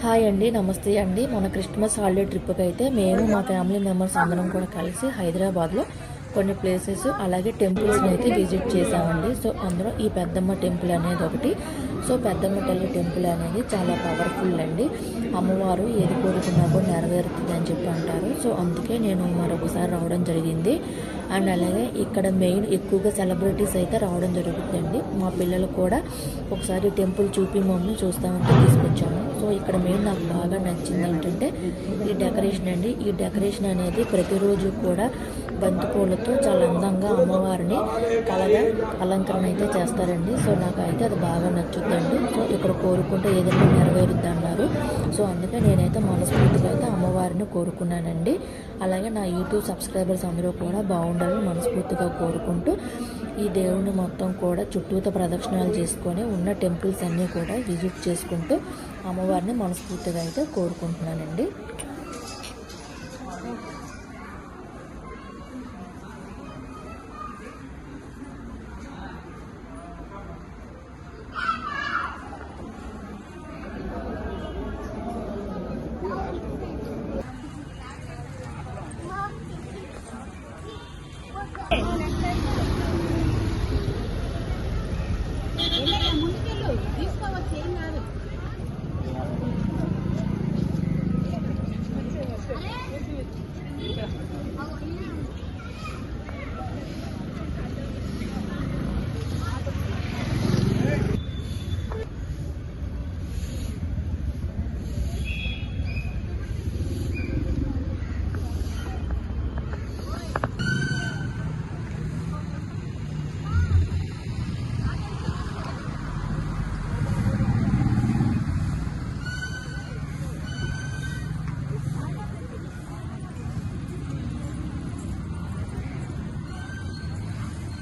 Hi అండి, నమస్తే అండి. మన క్రిస్మస్ హాలిడే ట్రిప్కి అయితే మేము మా ఫ్యామిలీ మెంబర్స్ అందరం కూడా కలిసి హైదరాబాద్లో కొన్ని ప్లేసెస్ అలాగే టెంపుల్స్ని అయితే విజిట్ చేసామండి. సో అందులో ఈ పెద్దమ్మ టెంపుల్ అనేది ఒకటి. సో పెద్దమ్మ తల్లి టెంపుల్ అనేది చాలా పవర్ఫుల్ అండి. అమ్మవారు ఏది కోరుకున్నా కూడా నెరవేరుతుంది అని చెప్పి అంటారు. సో అందుకే నేను మరొకసారి రావడం జరిగింది. అండ్ అలాగే ఇక్కడ మెయిన్ ఎక్కువగా సెలబ్రిటీస్ అయితే రావడం జరుగుతుందండి. మా పిల్లలు కూడా ఒకసారి టెంపుల్ చూపి మమ్మల్ని చూస్తామంటే తీసుకొచ్చాము. సో ఇక్కడ మెయిన్ నాకు బాగా నచ్చింది ఏంటంటే ఈ డెకరేషన్ అండి. ఈ డెకరేషన్ అనేది ప్రతిరోజు కూడా బంతిపూలతో చాలా అందంగా అమ్మవారిని కలగా అలంకరణ అయితే చేస్తారండి. సో నాకైతే అది బాగా నచ్చుద్దండి. సో ఇక్కడ కోరుకుంటే ఏదైనా నెరవేరుద్ది అన్నారు. సో అందుకే నేనైతే మనస్ఫూర్తిగా అయితే అమ్మవారిని కోరుకున్నానండి. అలాగే నా యూట్యూబ్ సబ్స్క్రైబర్స్ అందరూ కూడా బాగుండాలని మనస్ఫూర్తిగా కోరుకుంటూ ఈ దేవుని మొత్తం కూడా చుట్టూతో ప్రదక్షిణాలు చేసుకొని ఉన్న టెంపుల్స్ అన్నీ కూడా విజిట్ చేసుకుంటూ అమ్మవారిని మనస్ఫూర్తిగా అయితే కోరుకుంటున్నానండి.